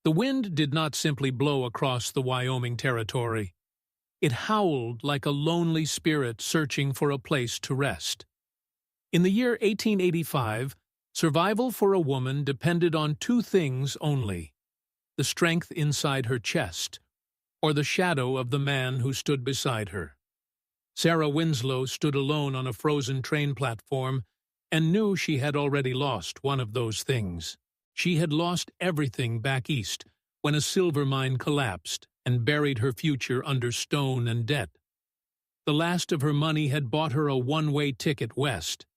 The wind did not simply blow across the Wyoming territory. It howled like a lonely spirit searching for a place to rest. In the year 1885, survival for a woman depended on two things only: the strength inside her chest, or the shadow of the man who stood beside her. Sarah Winslow stood alone on a frozen train platform and knew she had already lost one of those things. She had lost everything back east when a silver mine collapsed and buried her future under stone and debt. The last of her money had bought her a one-way ticket west.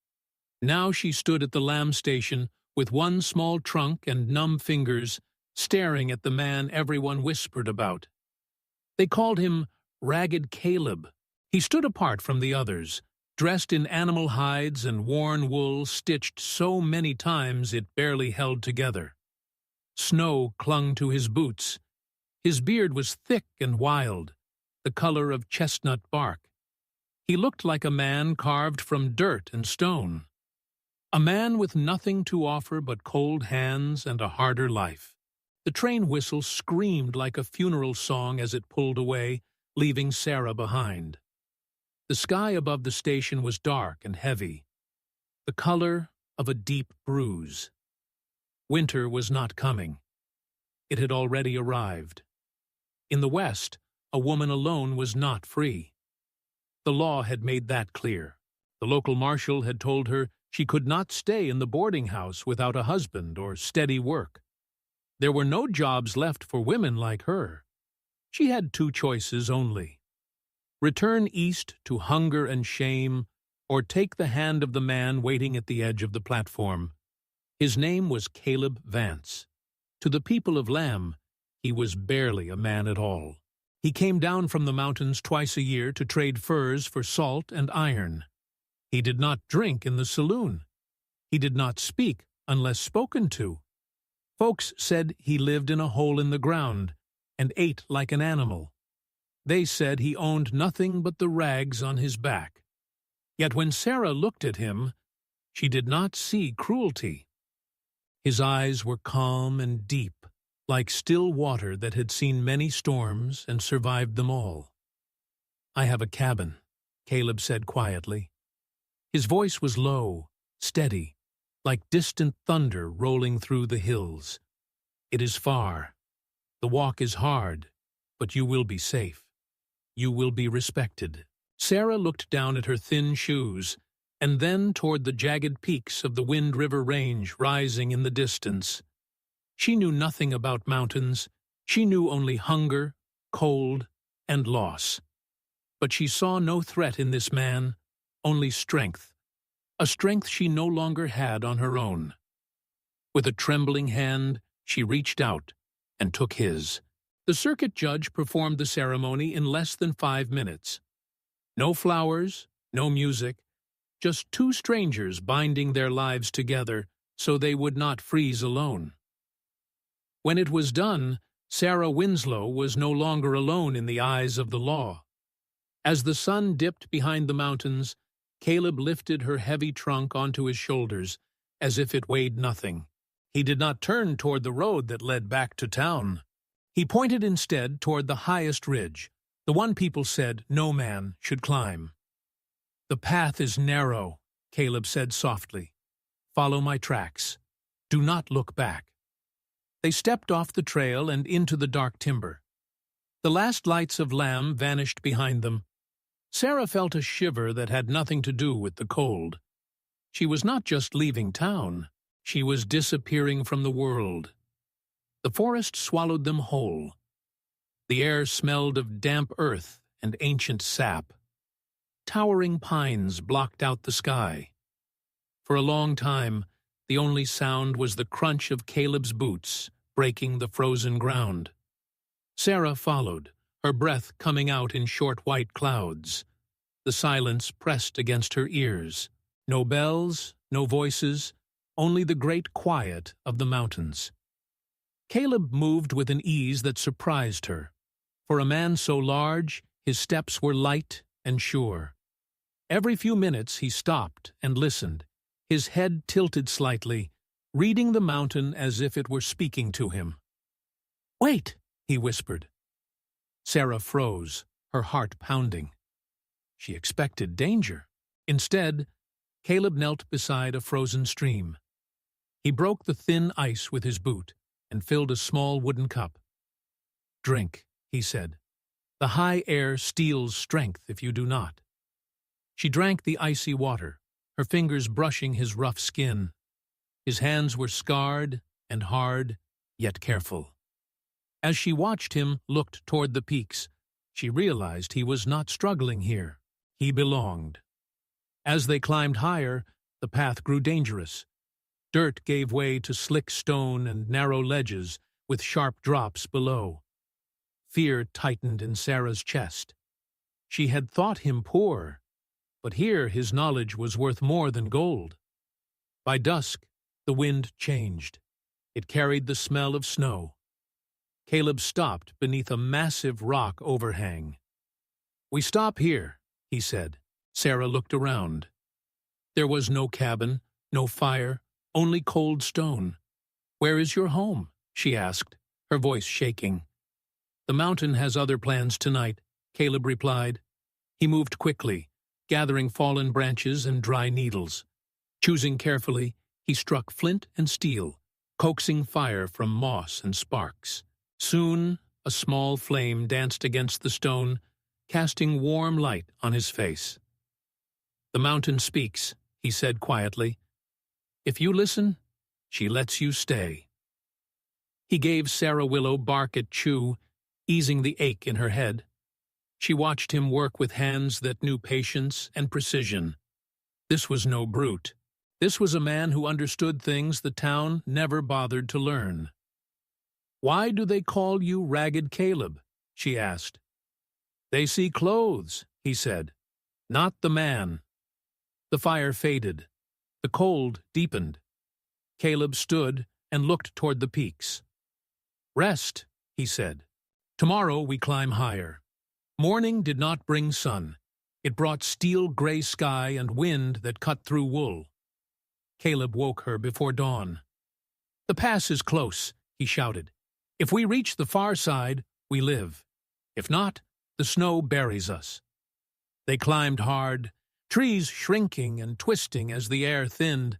Now she stood at the Lamb station with one small trunk and numb fingers, staring at the man everyone whispered about. They called him Ragged Caleb. He stood apart from the others, dressed in animal hides and worn wool stitched so many times it barely held together. Snow clung to his boots. His beard was thick and wild, the color of chestnut bark. He looked like a man carved from dirt and stone. A man with nothing to offer but cold hands and a harder life. The train whistle screamed like a funeral song as it pulled away, leaving Sarah behind. The sky above the station was dark and heavy, the color of a deep bruise. Winter was not coming. It had already arrived. In the West, a woman alone was not free. The law had made that clear. The local marshal had told her she could not stay in the boarding house without a husband or steady work. There were no jobs left for women like her. She had two choices only: return east to hunger and shame, or take the hand of the man waiting at the edge of the platform. His name was Caleb Vance. To the people of Lamb, he was barely a man at all. He came down from the mountains twice a year to trade furs for salt and iron. He did not drink in the saloon. He did not speak unless spoken to. Folks said he lived in a hole in the ground and ate like an animal. They said he owned nothing but the rags on his back. Yet when Sarah looked at him, she did not see cruelty. His eyes were calm and deep, like still water that had seen many storms and survived them all. "I have a cabin," Caleb said quietly. His voice was low, steady, like distant thunder rolling through the hills. "It is far. The walk is hard, but you will be safe. You will be respected." Sarah looked down at her thin shoes, and then toward the jagged peaks of the Wind River Range rising in the distance. She knew nothing about mountains. She knew only hunger, cold, and loss. But she saw no threat in this man, only strength, a strength she no longer had on her own. With a trembling hand, she reached out and took his. The circuit judge performed the ceremony in less than 5 minutes. No flowers, no music, just two strangers binding their lives together so they would not freeze alone. When it was done, Sarah Winslow was no longer alone in the eyes of the law. As the sun dipped behind the mountains, Caleb lifted her heavy trunk onto his shoulders, as if it weighed nothing. He did not turn toward the road that led back to town. He pointed instead toward the highest ridge, the one people said no man should climb. "The path is narrow," Caleb said softly. "Follow my tracks. Do not look back." They stepped off the trail and into the dark timber. The last lights of Lamb vanished behind them. Sarah felt a shiver that had nothing to do with the cold. She was not just leaving town. She was disappearing from the world. The forest swallowed them whole. The air smelled of damp earth and ancient sap. Towering pines blocked out the sky. For a long time, the only sound was the crunch of Caleb's boots breaking the frozen ground. Sarah followed, her breath coming out in short white clouds. The silence pressed against her ears. No bells, no voices, only the great quiet of the mountains. Caleb moved with an ease that surprised her. For a man so large, his steps were light and sure. Every few minutes he stopped and listened, his head tilted slightly, reading the mountain as if it were speaking to him. "Wait," he whispered. Sarah froze, her heart pounding. She expected danger. Instead, Caleb knelt beside a frozen stream. He broke the thin ice with his boot and filled a small wooden cup. "Drink," he said. "The high air steals strength if you do not." She drank the icy water, her fingers brushing his rough skin. His hands were scarred and hard, yet careful. As she watched him look toward the peaks, she realized he was not struggling here. He belonged. As they climbed higher, the path grew dangerous. Dirt gave way to slick stone and narrow ledges with sharp drops below. Fear tightened in Sarah's chest. She had thought him poor, but here his knowledge was worth more than gold. By dusk, the wind changed. It carried the smell of snow. Caleb stopped beneath a massive rock overhang. "We stop here," he said. Sarah looked around. There was no cabin, no fire, only cold stone. "Where is your home?" she asked, her voice shaking. "The mountain has other plans tonight," Caleb replied. He moved quickly, gathering fallen branches and dry needles. Choosing carefully, he struck flint and steel, coaxing fire from moss and sparks. Soon, a small flame danced against the stone, casting warm light on his face. "The mountain speaks," he said quietly. "If you listen, she lets you stay." He gave Sarah Willow bark at chew, easing the ache in her head. She watched him work with hands that knew patience and precision. This was no brute. This was a man who understood things the town never bothered to learn. "Why do they call you Ragged Caleb?" she asked. "They see clothes," he said, "not the man." The fire faded. The cold deepened. Caleb stood and looked toward the peaks. "Rest," he said. "Tomorrow we climb higher." Morning did not bring sun. It brought steel-gray sky and wind that cut through wool. Caleb woke her before dawn. "The pass is close," he shouted. "If we reach the far side, we live. If not, the snow buries us." They climbed hard, trees shrinking and twisting as the air thinned.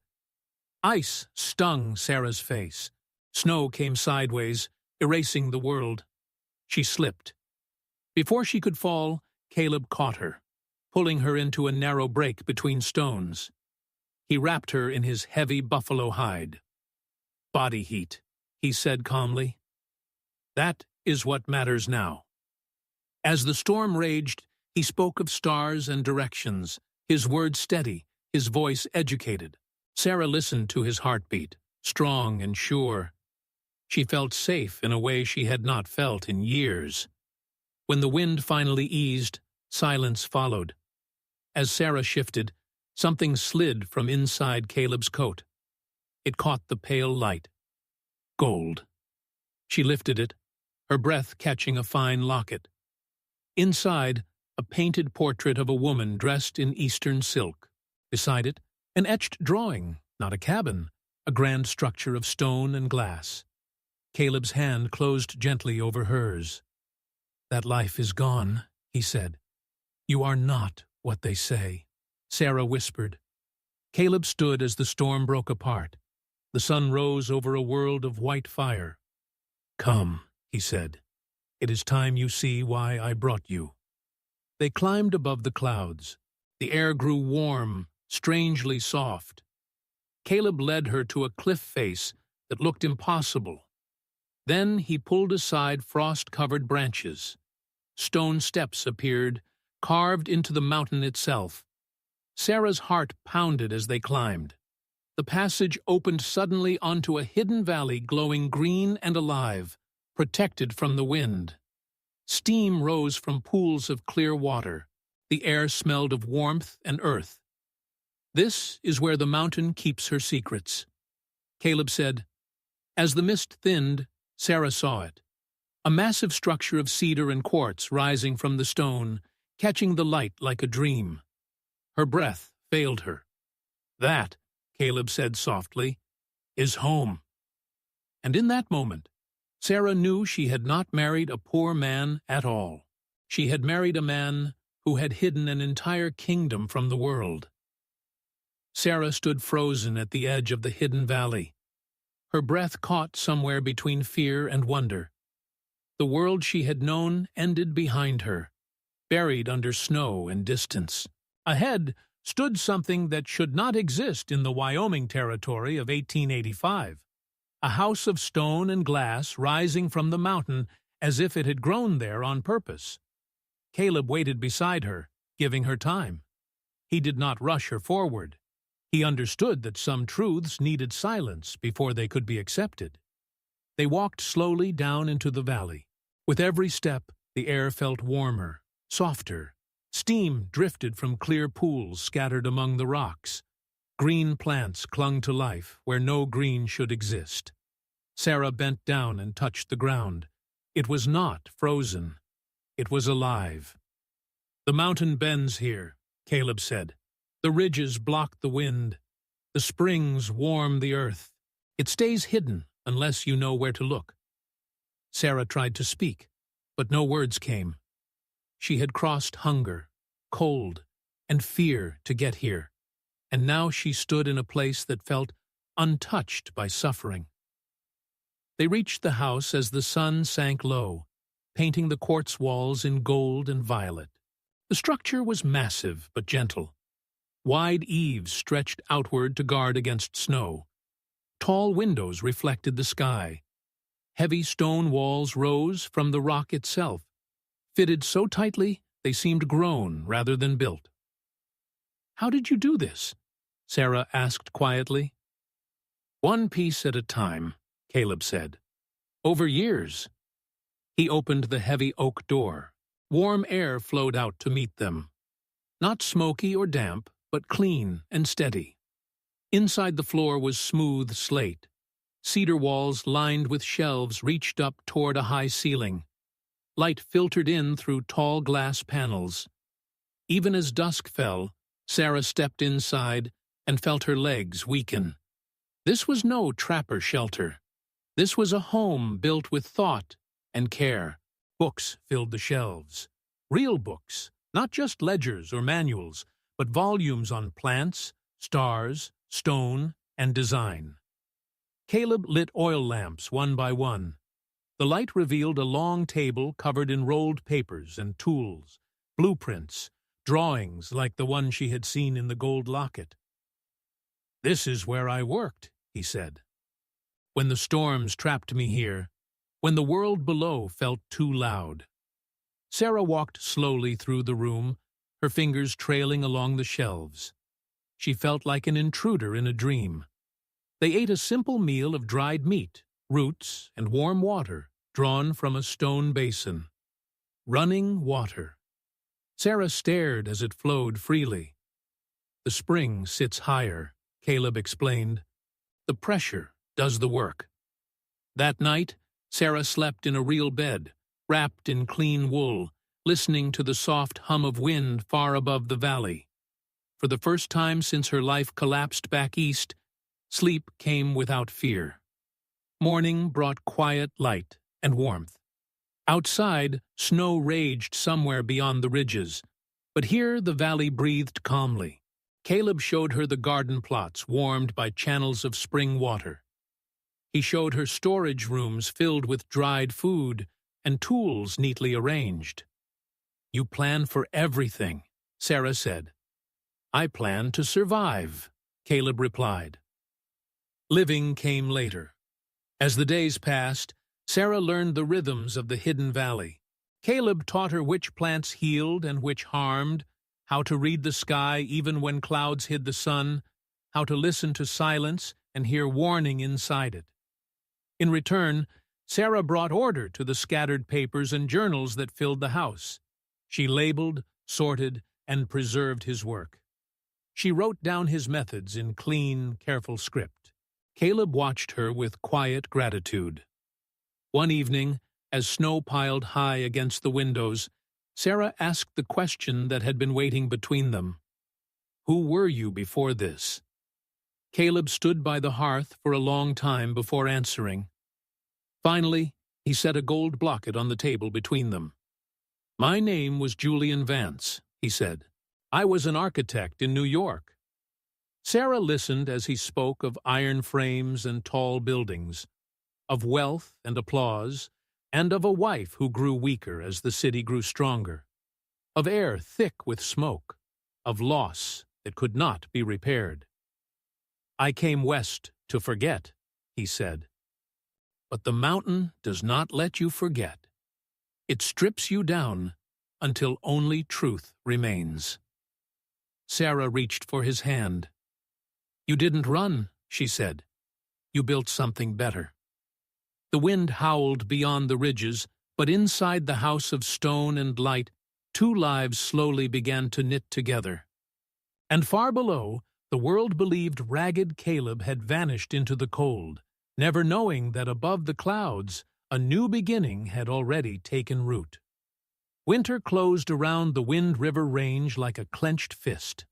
Ice stung Sarah's face. Snow came sideways, erasing the world. She slipped. Before she could fall, Caleb caught her, pulling her into a narrow break between stones. He wrapped her in his heavy buffalo hide. "Body heat," he said calmly. "That is what matters now." As the storm raged, he spoke of stars and directions, his words steady, his voice educated. Sarah listened to his heartbeat, strong and sure. She felt safe in a way she had not felt in years. When the wind finally eased, silence followed. As Sarah shifted, something slid from inside Caleb's coat. It caught the pale light. Gold. She lifted it, her breath catching a fine locket. Inside, a painted portrait of a woman dressed in Eastern silk. Beside it, an etched drawing, not a cabin, a grand structure of stone and glass. Caleb's hand closed gently over hers. "That life is gone," he said. "You are not what they say," Sarah whispered. Caleb stood as the storm broke apart. The sun rose over a world of white fire. "Come," he said. "It is time you see why I brought you." They climbed above the clouds. The air grew warm, strangely soft. Caleb led her to a cliff face that looked impossible. Then he pulled aside frost-covered branches. Stone steps appeared, carved into the mountain itself. Sarah's heart pounded as they climbed. The passage opened suddenly onto a hidden valley glowing green and alive, protected from the wind. Steam rose from pools of clear water. The air smelled of warmth and earth. "This is where the mountain keeps her secrets," Caleb said. As the mist thinned, Sarah saw it. A massive structure of cedar and quartz rising from the stone, catching the light like a dream. Her breath failed her. "That," Caleb said softly, "is home." And in that moment, Sarah knew she had not married a poor man at all. She had married a man who had hidden an entire kingdom from the world. Sarah stood frozen at the edge of the hidden valley. Her breath caught somewhere between fear and wonder. The world she had known ended behind her, buried under snow and distance. Ahead stood something that should not exist in the Wyoming Territory of 1885, a house of stone and glass rising from the mountain as if it had grown there on purpose. Caleb waited beside her, giving her time. He did not rush her forward. He understood that some truths needed silence before they could be accepted. They walked slowly down into the valley. With every step, the air felt warmer, softer. Steam drifted from clear pools scattered among the rocks. Green plants clung to life where no green should exist. Sarah bent down and touched the ground. It was not frozen. It was alive. "The mountain bends here," Caleb said. "The ridges block the wind. The springs warm the earth. It stays hidden unless you know where to look." Sarah tried to speak, but no words came. She had crossed hunger, cold, and fear to get here, and now she stood in a place that felt untouched by suffering. They reached the house as the sun sank low, painting the quartz walls in gold and violet. The structure was massive but gentle. Wide eaves stretched outward to guard against snow. Tall windows reflected the sky. Heavy stone walls rose from the rock itself, fitted so tightly they seemed grown rather than built. "How did you do this?" Sarah asked quietly. "One piece at a time," Caleb said. "Over years." He opened the heavy oak door. Warm air flowed out to meet them. Not smoky or damp, but clean and steady. Inside the floor was smooth slate. Cedar walls lined with shelves reached up toward a high ceiling. Light filtered in through tall glass panels. Even as dusk fell, Sarah stepped inside and felt her legs weaken. This was no trapper shelter. This was a home built with thought and care. Books filled the shelves. Real books, not just ledgers or manuals, but volumes on plants, stars, stone, and design. Caleb lit oil lamps one by one. The light revealed a long table covered in rolled papers and tools, blueprints, drawings like the one she had seen in the gold locket. "This is where I worked," he said. "When the storms trapped me here, when the world below felt too loud." Sarah walked slowly through the room, her fingers trailing along the shelves. She felt like an intruder in a dream. They ate a simple meal of dried meat, roots, and warm water drawn from a stone basin. Running water. Sarah stared as it flowed freely. "The spring sits higher," Caleb explained. "The pressure does the work." That night, Sarah slept in a real bed, wrapped in clean wool, listening to the soft hum of wind far above the valley. For the first time since her life collapsed back east, sleep came without fear. Morning brought quiet light and warmth. Outside, snow raged somewhere beyond the ridges, but here the valley breathed calmly. Caleb showed her the garden plots warmed by channels of spring water. He showed her storage rooms filled with dried food and tools neatly arranged. "You plan for everything," Sarah said. "I plan to survive," Caleb replied. Living came later. As the days passed, Sarah learned the rhythms of the hidden valley. Caleb taught her which plants healed and which harmed, how to read the sky even when clouds hid the sun, how to listen to silence and hear warning inside it. In return, Sarah brought order to the scattered papers and journals that filled the house. She labeled, sorted, and preserved his work. She wrote down his methods in clean, careful script. Caleb watched her with quiet gratitude. One evening, as snow piled high against the windows, Sarah asked the question that had been waiting between them. "Who were you before this?" Caleb stood by the hearth for a long time before answering. Finally, He set a gold blocket on the table between them. "My name was Julian Vance," he said. "I was an architect in New York." Sarah listened as he spoke of iron frames and tall buildings, of wealth and applause, and of a wife who grew weaker as the city grew stronger, of air thick with smoke, of loss that could not be repaired. "I came west to forget," he said. "But the mountain does not let you forget. It strips you down until only truth remains." Sarah reached for his hand. "You didn't run," she said. "You built something better." The wind howled beyond the ridges, but inside the house of stone and light, two lives slowly began to knit together. And far below, the world believed ragged Caleb had vanished into the cold, never knowing that above the clouds a new beginning had already taken root. Winter closed around the Wind River Range like a clenched fist.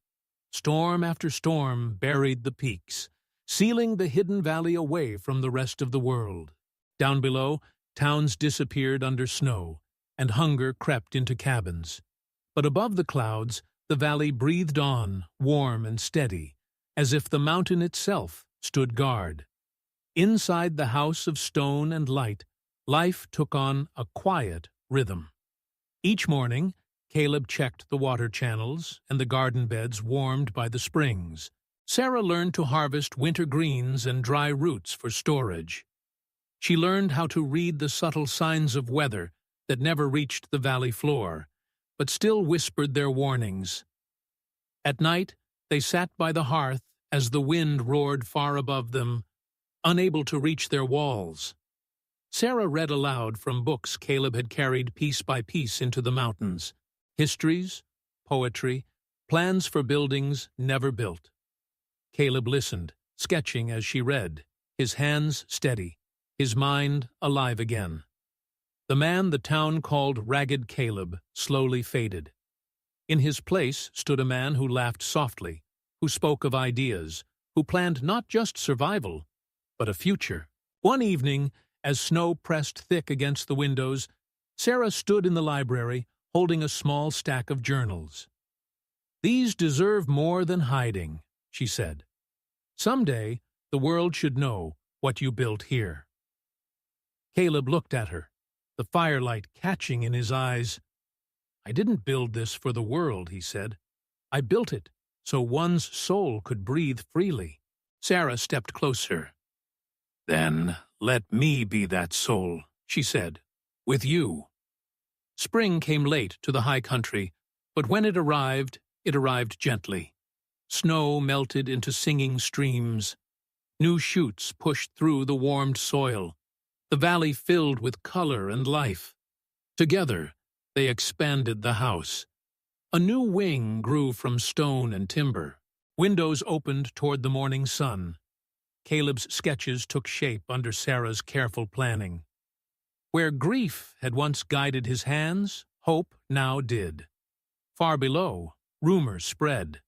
Storm after storm buried the peaks, sealing the hidden valley away from the rest of the world. Down below, towns disappeared under snow, and hunger crept into cabins. But above the clouds, the valley breathed on, warm and steady, as if the mountain itself stood guard. Inside the house of stone and light, life took on a quiet rhythm. Each morning, Caleb checked the water channels and the garden beds warmed by the springs. Sarah learned to harvest winter greens and dry roots for storage. She learned how to read the subtle signs of weather that never reached the valley floor, but still whispered their warnings. At night, they sat by the hearth as the wind roared far above them, unable to reach their walls. Sarah read aloud from books Caleb had carried piece by piece into the mountains. Histories, poetry, plans for buildings never built. Caleb listened, sketching as she read, his hands steady, his mind alive again. The man the town called Ragged Caleb slowly faded. In his place stood a man who laughed softly, who spoke of ideas, who planned not just survival, but a future. One evening, as snow pressed thick against the windows, Sarah stood in the library, holding a small stack of journals. "These deserve more than hiding," she said. "Someday, the world should know what you built here." Caleb looked at her, the firelight catching in his eyes. "I didn't build this for the world," he said. "I built it so one's soul could breathe freely." Sarah stepped closer. "Then let me be that soul," she said, "with you." Spring came late to the high country, but when it arrived gently. Snow melted into singing streams. New shoots pushed through the warmed soil. The valley filled with color and life. Together, they expanded the house. A new wing grew from stone and timber. Windows opened toward the morning sun. Caleb's sketches took shape under Sarah's careful planning. Where grief had once guided his hands, hope now did. Far below, rumors spread.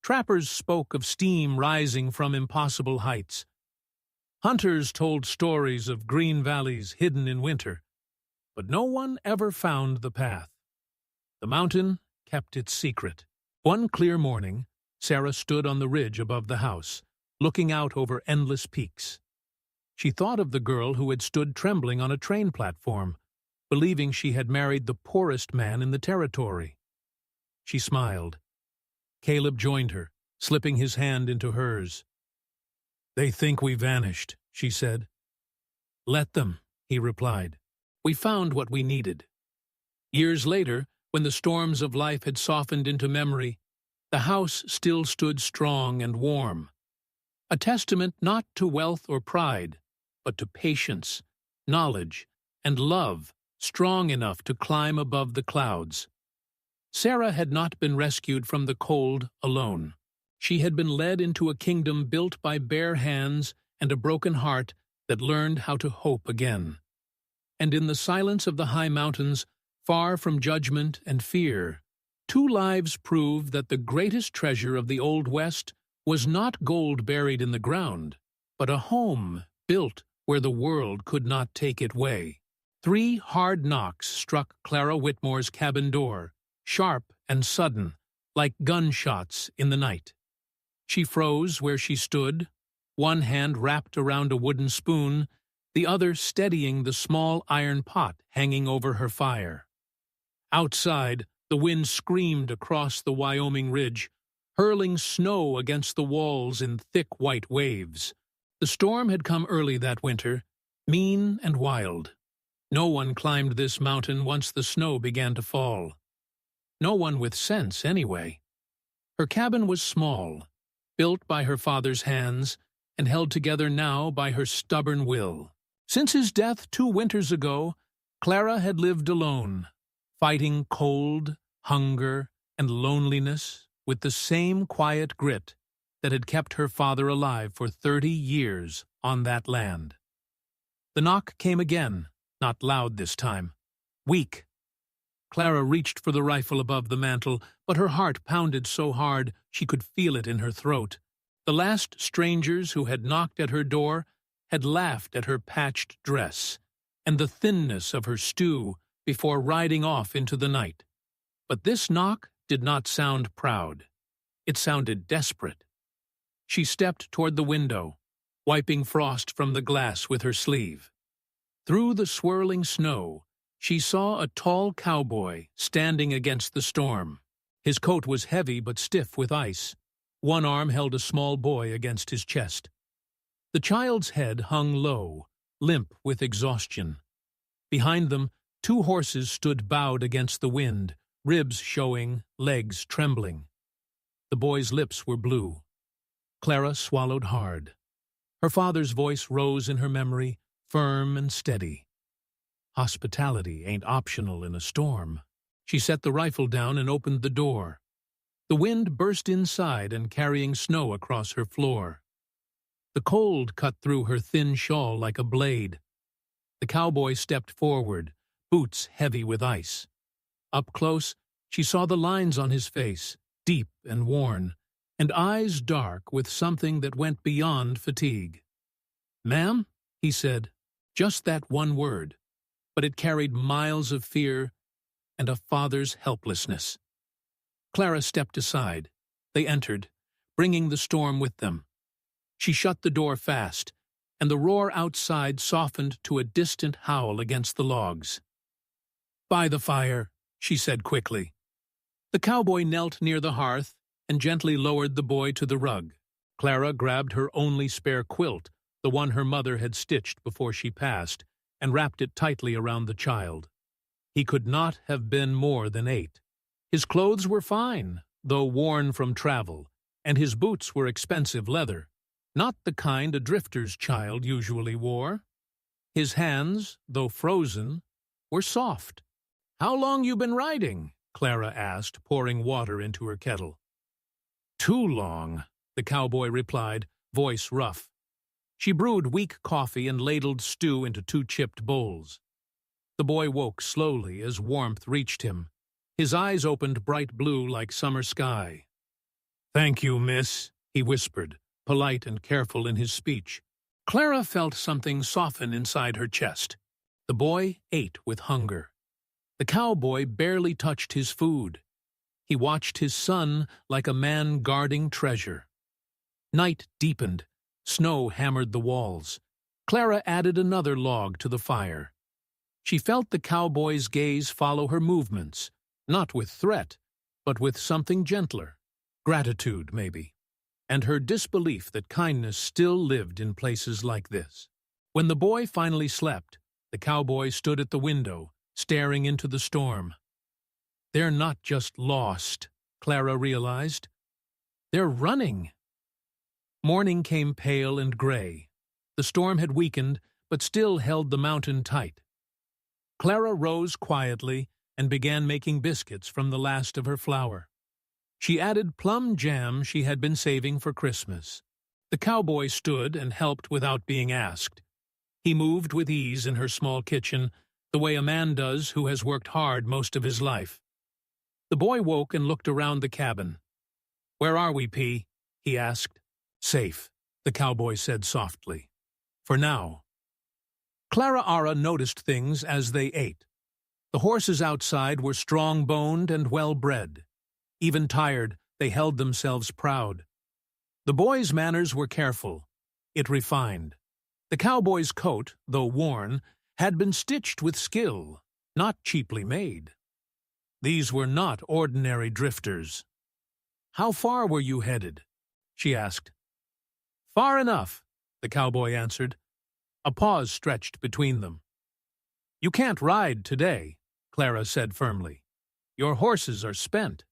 Trappers spoke of steam rising from impossible heights. Hunters told stories of green valleys hidden in winter, but no one ever found the path. The mountain kept its secret. One clear morning, Sarah stood on the ridge above the house, looking out over endless peaks. She thought of the girl who had stood trembling on a train platform, believing she had married the poorest man in the territory. She smiled. Caleb joined her, slipping his hand into hers. "They think we vanished," she said. "Let them," he replied. "We found what we needed." Years later, when the storms of life had softened into memory, the house still stood strong and warm. A testament not to wealth or pride, but to patience, knowledge, and love strong enough to climb above the clouds. Sarah had not been rescued from the cold alone. She had been led into a kingdom built by bare hands and a broken heart that learned how to hope again. And in the silence of the high mountains, far from judgment and fear, two lives proved that the greatest treasure of the Old West was not gold buried in the ground, but a home built where the world could not take it away. 3 hard knocks struck Clara Whitmore's cabin door, sharp and sudden, like gunshots in the night. She froze where she stood, one hand wrapped around a wooden spoon, the other steadying the small iron pot hanging over her fire. Outside, the wind screamed across the Wyoming ridge, hurling snow against the walls in thick white waves. The storm had come early that winter, mean and wild. No one climbed this mountain once the snow began to fall. No one with sense, anyway. Her cabin was small, built by her father's hands, and held together now by her stubborn will. Since his death 2 winters ago, Clara had lived alone, fighting cold, hunger, and loneliness with the same quiet grit that had kept her father alive for 30 years on that land. The knock came again, not loud this time. Weak. Clara reached for the rifle above the mantel, but her heart pounded so hard she could feel it in her throat. The last strangers who had knocked at her door had laughed at her patched dress and the thinness of her stew before riding off into the night. But this knock did not sound proud. It sounded desperate. She stepped toward the window, wiping frost from the glass with her sleeve. Through the swirling snow, she saw a tall cowboy standing against the storm. His coat was heavy but stiff with ice. One arm held a small boy against his chest. The child's head hung low, limp with exhaustion. Behind them, 2 horses stood bowed against the wind, ribs showing, legs trembling. The boy's lips were blue. Clara swallowed hard. Her father's voice rose in her memory, firm and steady. Hospitality ain't optional in a storm. She set the rifle down and opened the door. The wind burst inside and carrying snow across her floor. The cold cut through her thin shawl like a blade. The cowboy stepped forward, boots heavy with ice. Up close, she saw the lines on his face, deep and worn, and eyes dark with something that went beyond fatigue. "Ma'am," he said, just that one word, but it carried miles of fear and a father's helplessness. Clara stepped aside. They entered, bringing the storm with them. She shut the door fast, and the roar outside softened to a distant howl against the logs. "By the fire," she said quickly. The cowboy knelt near the hearth and gently lowered the boy to the rug. Clara grabbed her only spare quilt, the one her mother had stitched before she passed, and wrapped it tightly around the child. He could not have been more than 8. His clothes were fine, though worn from travel, and his boots were expensive leather, not the kind a drifter's child usually wore. His hands, though frozen, were soft. "How long you been riding?" Clara asked, pouring water into her kettle. "Too long," the cowboy replied, voice rough. She brewed weak coffee and ladled stew into 2 chipped bowls. The boy woke slowly as warmth reached him. His eyes opened bright blue like summer sky. "Thank you, miss," he whispered, polite and careful in his speech. Clara felt something soften inside her chest. The boy ate with hunger. The cowboy barely touched his food. He watched his son like a man guarding treasure. Night deepened. Snow hammered the walls. Clara added another log to the fire. She felt the cowboy's gaze follow her movements, not with threat, but with something gentler. Gratitude, maybe. And her disbelief that kindness still lived in places like this. When the boy finally slept, the cowboy stood at the window, staring into the storm. They're not just lost, Clara realized. They're running. Morning came pale and gray. The storm had weakened, but still held the mountain tight. Clara rose quietly and began making biscuits from the last of her flour. She added plum jam she had been saving for Christmas. The cowboy stood and helped without being asked. He moved with ease in her small kitchen, the way a man does who has worked hard most of his life. The boy woke and looked around the cabin. "Where are we, P?" he asked. "Safe," the cowboy said softly. "For now." Clara Ara noticed things as they ate. The horses outside were strong-boned and well-bred. Even tired, they held themselves proud. The boy's manners were careful, yet refined. The cowboy's coat, though worn, had been stitched with skill, not cheaply made. These were not ordinary drifters. "How far were you headed?" she asked. "Far enough," the cowboy answered. A pause stretched between them. "You can't ride today," Clara said firmly. "Your horses are spent."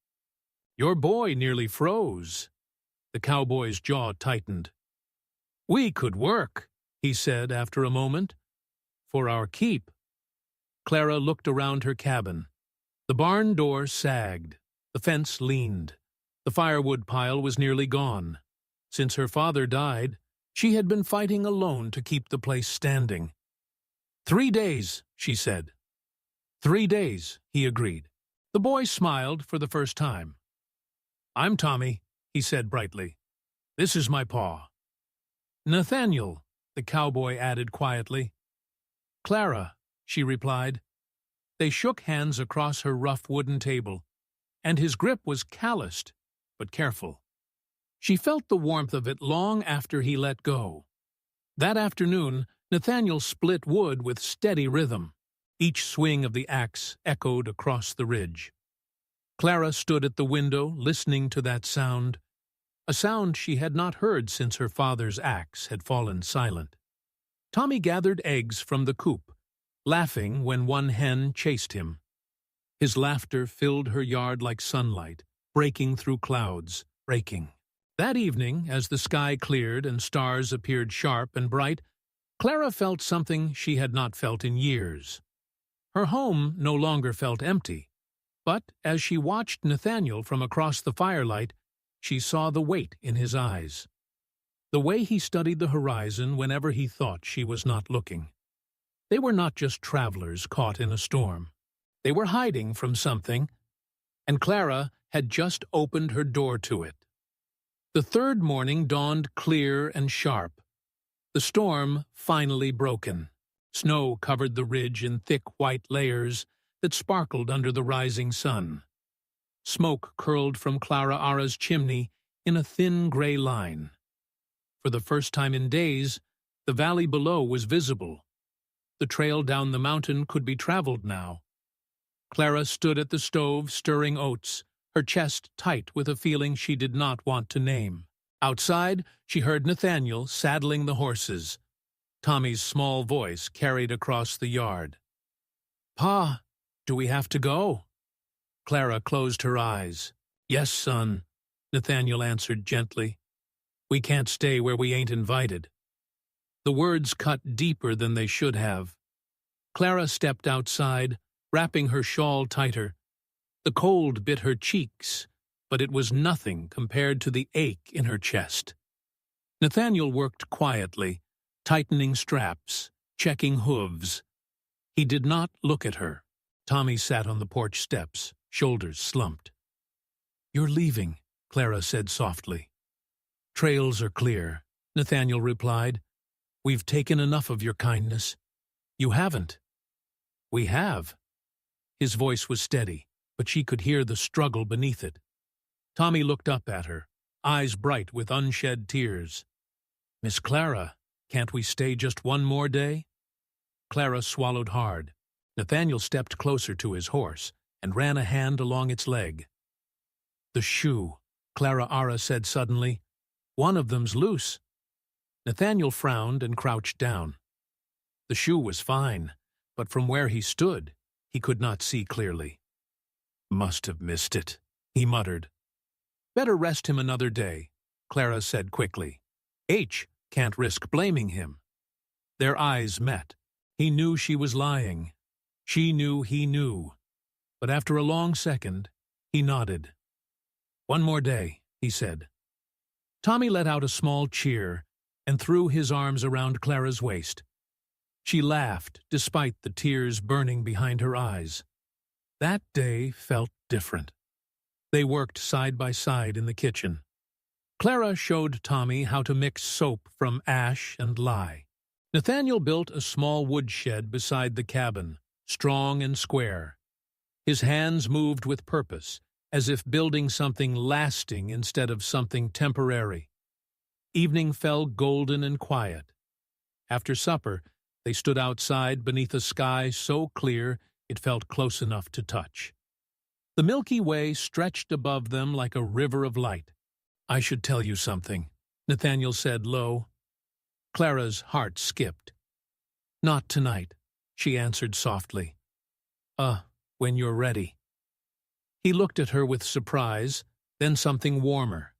"Your boy nearly froze." The cowboy's jaw tightened. "We could work," he said after a moment. "For our keep." Clara looked around her cabin. The barn door sagged. The fence leaned. The firewood pile was nearly gone. Since her father died, she had been fighting alone to keep the place standing. 3 days, she said. 3 days, he agreed. The boy smiled for the first time. "I'm Tommy," he said brightly. "This is my paw." "Nathaniel," the cowboy added quietly. "Clara," she replied. They shook hands across her rough wooden table, and his grip was calloused, but careful. She felt the warmth of it long after he let go. That afternoon, Nathaniel split wood with steady rhythm. Each swing of the axe echoed across the ridge. Clara stood at the window, listening to that sound, a sound she had not heard since her father's axe had fallen silent. Tommy gathered eggs from the coop, laughing when one hen chased him. His laughter filled her yard like sunlight, breaking through clouds, breaking. That evening, as the sky cleared and stars appeared sharp and bright, Clara felt something she had not felt in years. Her home no longer felt empty, but as she watched Nathaniel from across the firelight, she saw the weight in his eyes. The way he studied the horizon whenever he thought she was not looking. They were not just travelers caught in a storm. They were hiding from something, and Clara had just opened her door to it. The third morning dawned clear and sharp. The storm finally broken. Snow covered the ridge in thick white layers that sparkled under the rising sun. Smoke curled from Clara Ara's chimney in a thin gray line. For the first time in days, the valley below was visible. The trail down the mountain could be traveled now. Clara stood at the stove stirring oats, her chest tight with a feeling she did not want to name. Outside, she heard Nathaniel saddling the horses. Tommy's small voice carried across the yard. "Pa, do we have to go?" Clara closed her eyes. "Yes, son," Nathaniel answered gently. "We can't stay where we ain't invited." The words cut deeper than they should have. Clara stepped outside, wrapping her shawl tighter. The cold bit her cheeks, but it was nothing compared to the ache in her chest. Nathaniel worked quietly, tightening straps, checking hooves. He did not look at her. Tommy sat on the porch steps, shoulders slumped. "You're leaving," Clara said softly. "Trails are clear," Nathaniel replied. "We've taken enough of your kindness." "You haven't." "We have." His voice was steady, but she could hear the struggle beneath it. Tommy looked up at her, eyes bright with unshed tears. "Miss Clara, can't we stay just one more day?" Clara swallowed hard. Nathaniel stepped closer to his horse and ran a hand along its leg. "The shoe," Clara Ara said suddenly. "One of them's loose." Nathaniel frowned and crouched down. The shoe was fine, but from where he stood, he could not see clearly. "Must have missed it," he muttered. "Better rest him another day," Clara said quickly. H can't risk blaming him. Their eyes met. He knew she was lying. She knew he knew. But after a long second, he nodded. "One more day," he said. Tommy let out a small cheer and threw his arms around Clara's waist. She laughed, despite the tears burning behind her eyes. That day felt different. They worked side by side in the kitchen. Clara showed Tommy how to mix soap from ash and lye. Nathaniel built a small woodshed beside the cabin, strong and square. His hands moved with purpose, as if building something lasting instead of something temporary. Evening fell golden and quiet. After supper, they stood outside beneath a sky so clear it felt close enough to touch. The Milky Way stretched above them like a river of light. "I should tell you something," Nathaniel said low. Clara's heart skipped. "Not tonight," she answered softly. When you're ready." He looked at her with surprise, then something warmer.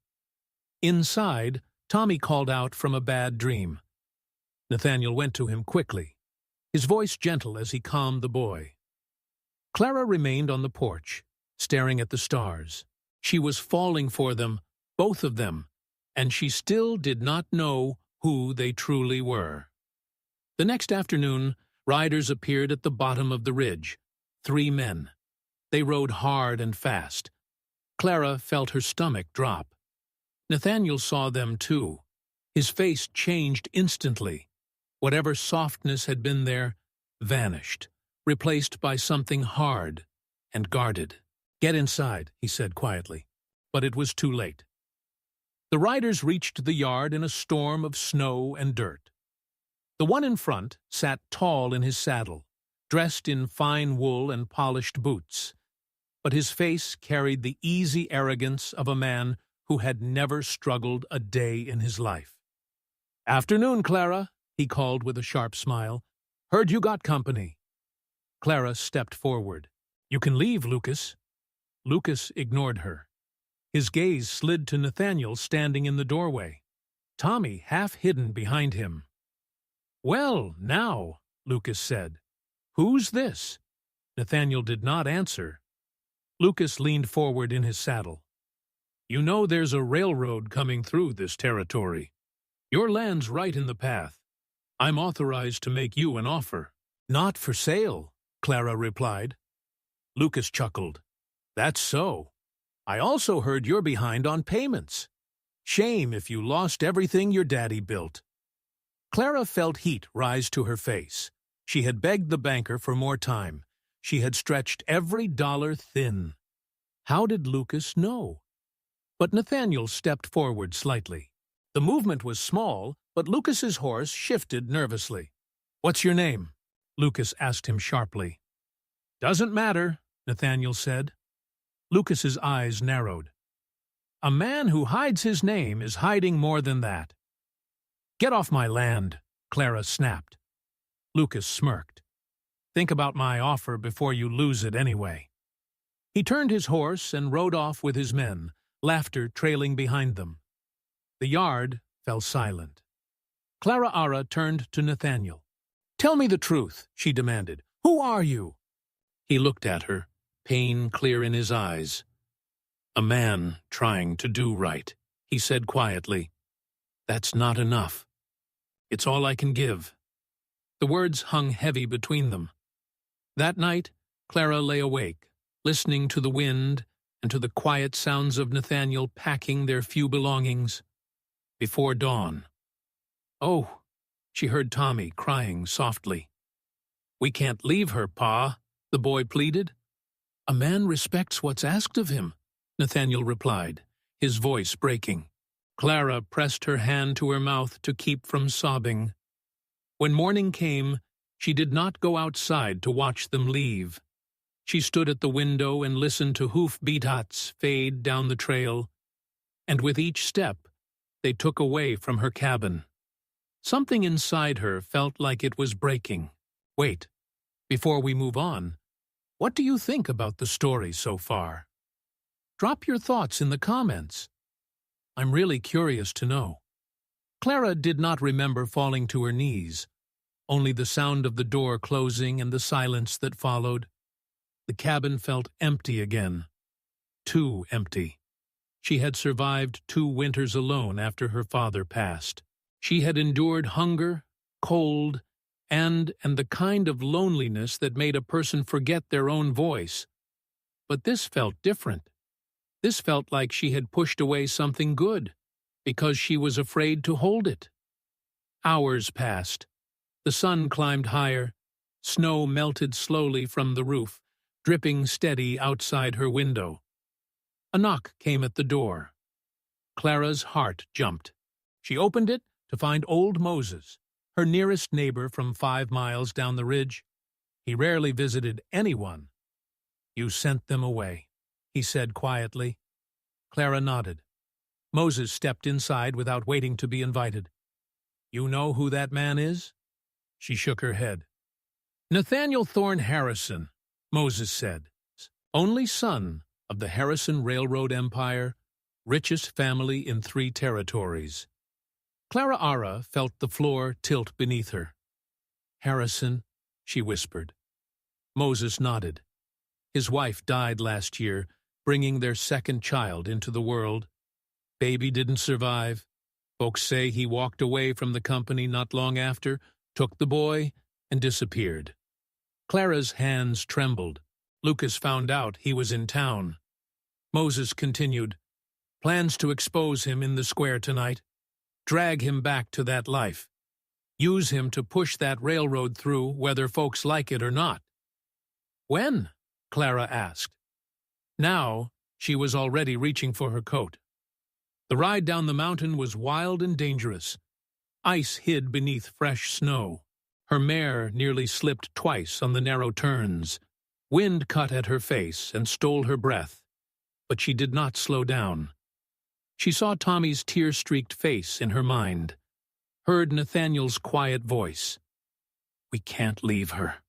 Inside, Tommy called out from a bad dream. Nathaniel went to him quickly, his voice gentle as he calmed the boy. Clara remained on the porch, staring at the stars. She was falling for them, both of them, and she still did not know who they truly were. The next afternoon, riders appeared at the bottom of the ridge. 3 men. They rode hard and fast. Clara felt her stomach drop. Nathaniel saw them too. His face changed instantly. Whatever softness had been there vanished, replaced by something hard and guarded. "Get inside," he said quietly. But it was too late. The riders reached the yard in a storm of snow and dirt. The one in front sat tall in his saddle, dressed in fine wool and polished boots, but his face carried the easy arrogance of a man who had never struggled a day in his life. "Afternoon, Clara," he called with a sharp smile. "Heard you got company." Clara stepped forward. "You can leave, Lucas." Lucas ignored her. His gaze slid to Nathaniel standing in the doorway, Tommy half hidden behind him. "Well, now," Lucas said. "Who's this?" Nathaniel did not answer. Lucas leaned forward in his saddle. "You know there's a railroad coming through this territory. Your land's right in the path. I'm authorized to make you an offer." "Not for sale," Clara replied. Lucas chuckled. "That's so. I also heard you're behind on payments. Shame if you lost everything your daddy built." Clara felt heat rise to her face. She had begged the banker for more time. She had stretched every dollar thin. How did Lucas know? But Nathaniel stepped forward slightly. The movement was small, but Lucas's horse shifted nervously. "What's your name?" Lucas asked him sharply. "Doesn't matter," Nathaniel said. Lucas's eyes narrowed. "A man who hides his name is hiding more than that." "Get off my land," Clara snapped. Lucas smirked. "Think about my offer before you lose it anyway." He turned his horse and rode off with his men, laughter trailing behind them. The yard fell silent. Clara turned to Nathaniel. "Tell me the truth," she demanded. "Who are you?" He looked at her, pain clear in his eyes. "A man trying to do right," he said quietly. "That's not enough. It's all I can give." The words hung heavy between them. That night, Clara lay awake, listening to the wind and to the quiet sounds of Nathaniel packing their few belongings. Before dawn. "Oh," she heard Tommy crying softly. "We can't leave her, Pa," the boy pleaded. "A man respects what's asked of him," Nathaniel replied, his voice breaking. Clara pressed her hand to her mouth to keep from sobbing. When morning came, she did not go outside to watch them leave. She stood at the window and listened to hoof-beats fade down the trail, and with each step, they took away from her cabin. Something inside her felt like it was breaking. Wait, before we move on, what do you think about the story so far? Drop your thoughts in the comments. I'm really curious to know. Clara did not remember falling to her knees, only the sound of the door closing and the silence that followed. The cabin felt empty again. Too empty. She had survived 2 winters alone after her father passed. She had endured hunger, cold, and the kind of loneliness that made a person forget their own voice. But this felt different. This felt like she had pushed away something good, because she was afraid to hold it. Hours passed. The sun climbed higher. Snow melted slowly from the roof, dripping steady outside her window. A knock came at the door. Clara's heart jumped. She opened it to find old Moses, her nearest neighbor from 5 miles down the ridge. He rarely visited anyone. "You sent them away," he said quietly. Clara nodded. Moses stepped inside without waiting to be invited. "You know who that man is?" She shook her head. "Nathaniel Thorne Harrison," Moses said, "only son of the Harrison Railroad Empire, richest family in 3 territories." Clara Ara felt the floor tilt beneath her. "Harrison," she whispered. Moses nodded. His wife died last year, bringing their 2nd child into the world. Baby didn't survive. Folks say he walked away from the company not long after, took the boy, and disappeared. Clara's hands trembled. Lucas found out he was in town. Moses continued, "Plans to expose him in the square tonight. Drag him back to that life. Use him to push that railroad through whether folks like it or not." "When?" Clara asked. Now she was already reaching for her coat. The ride down the mountain was wild and dangerous. Ice hid beneath fresh snow. Her mare nearly slipped twice on the narrow turns. Wind cut at her face and stole her breath. But she did not slow down. She saw Tommy's tear-streaked face in her mind, heard Nathaniel's quiet voice. "We can't leave her."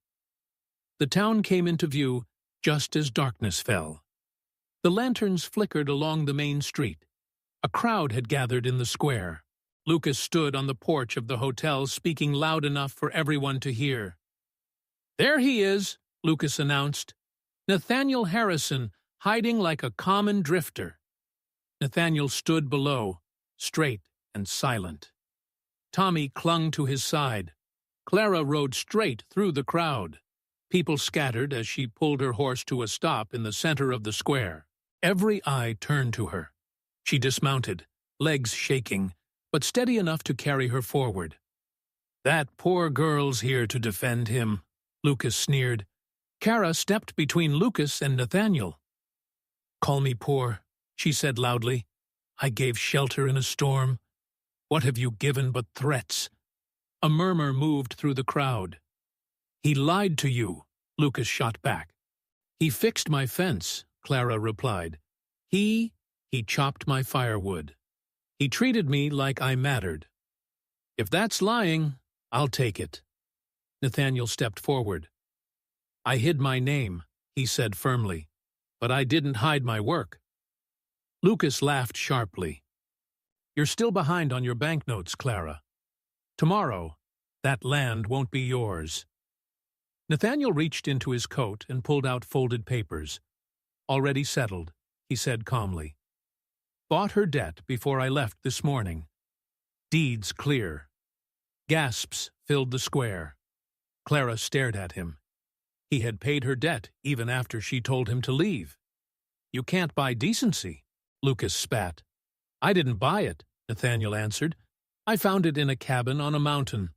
The town came into view just as darkness fell. The lanterns flickered along the main street. A crowd had gathered in the square. Lucas stood on the porch of the hotel, speaking loud enough for everyone to hear. "There he is," Lucas announced. "Nathaniel Harrison, hiding like a common drifter." Nathaniel stood below, straight and silent. Tommy clung to his side. Clara rode straight through the crowd. People scattered as she pulled her horse to a stop in the center of the square. Every eye turned to her. She dismounted, legs shaking, but steady enough to carry her forward. "That poor girl's here to defend him," Lucas sneered. Cara stepped between Lucas and Nathaniel. "Call me poor," she said loudly. "I gave shelter in a storm. What have you given but threats?" A murmur moved through the crowd. "He lied to you," Lucas shot back. "He fixed my fence," Clara replied. He chopped my firewood. He treated me like I mattered. If that's lying, I'll take it." Nathaniel stepped forward. "I hid my name," he said firmly, "but I didn't hide my work." Lucas laughed sharply. "You're still behind on your banknotes, Clara. Tomorrow, that land won't be yours." Nathaniel reached into his coat and pulled out folded papers. "Already settled," he said calmly. "Bought her debt before I left this morning. Deeds clear." Gasps filled the square. Clara stared at him. He had paid her debt even after she told him to leave. "You can't buy decency," Lucas spat. "I didn't buy it," Nathaniel answered. "I found it in a cabin on a mountain."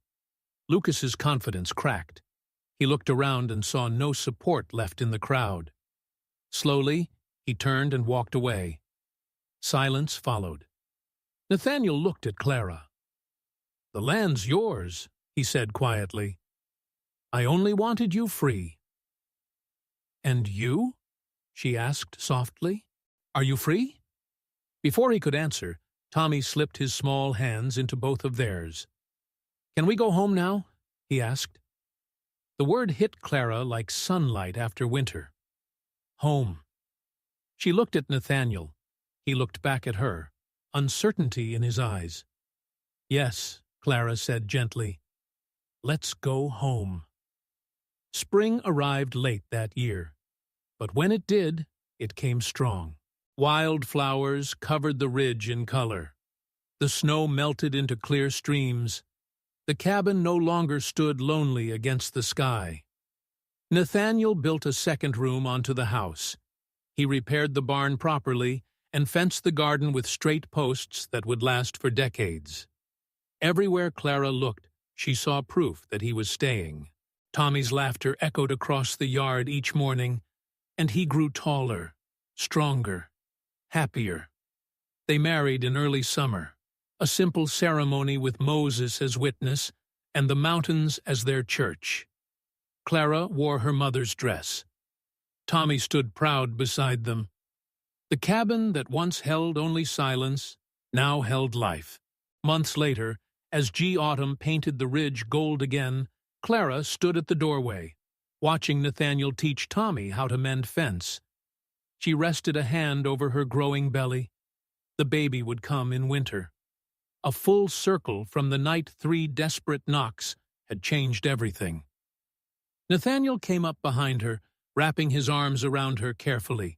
Lucas's confidence cracked. He looked around and saw no support left in the crowd. Slowly, he turned and walked away. Silence followed. Nathaniel looked at Clara. "The land's yours," he said quietly. "I only wanted you free." "And you?" she asked softly. "Are you free?" Before he could answer, Tommy slipped his small hands into both of theirs. "Can we go home now?" he asked. The word hit Clara like sunlight after winter. Home. She looked at Nathaniel. He looked back at her, uncertainty in his eyes. "Yes," Clara said gently. "Let's go home." Spring arrived late that year, but when it did, it came strong. Wild flowers covered the ridge in color. The snow melted into clear streams. The cabin no longer stood lonely against the sky. Nathaniel built a second room onto the house. He repaired the barn properly and fenced the garden with straight posts that would last for decades. Everywhere Clara looked, she saw proof that he was staying. Tommy's laughter echoed across the yard each morning, and he grew taller, stronger, happier. They married in early summer, a simple ceremony with Moses as witness and the mountains as their church. Clara wore her mother's dress. Tommy stood proud beside them. The cabin that once held only silence now held life. Months later, as Autumn painted the ridge gold again, Clara stood at the doorway, watching Nathaniel teach Tommy how to mend fence. She rested a hand over her growing belly. The baby would come in winter. A full circle from the night 3 desperate knocks had changed everything. Nathaniel came up behind her, wrapping his arms around her carefully.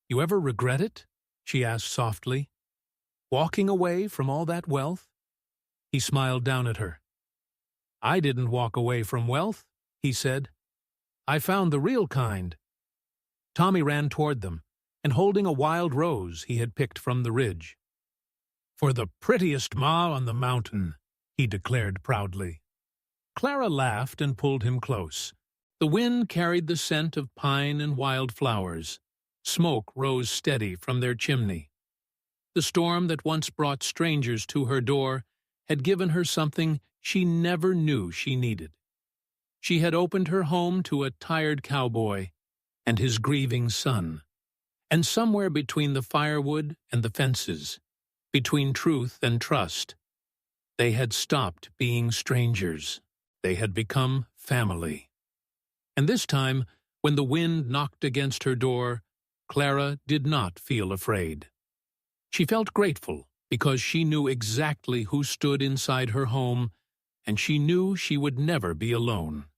"You ever regret it?" she asked softly. "Walking away from all that wealth?" He smiled down at her. "I didn't walk away from wealth," he said. "I found the real kind." Tommy ran toward them, and holding a wild rose he had picked from the ridge. "For the prettiest ma on the mountain," he declared proudly. Clara laughed and pulled him close. The wind carried the scent of pine and wildflowers. Smoke rose steady from their chimney. The storm that once brought strangers to her door had given her something she never knew she needed. She had opened her home to a tired cowboy and his grieving son. And somewhere between the firewood and the fences, between truth and trust, they had stopped being strangers. They had become family. And this time, when the wind knocked against her door, Clara did not feel afraid. She felt grateful because she knew exactly who stood inside her home, and she knew she would never be alone.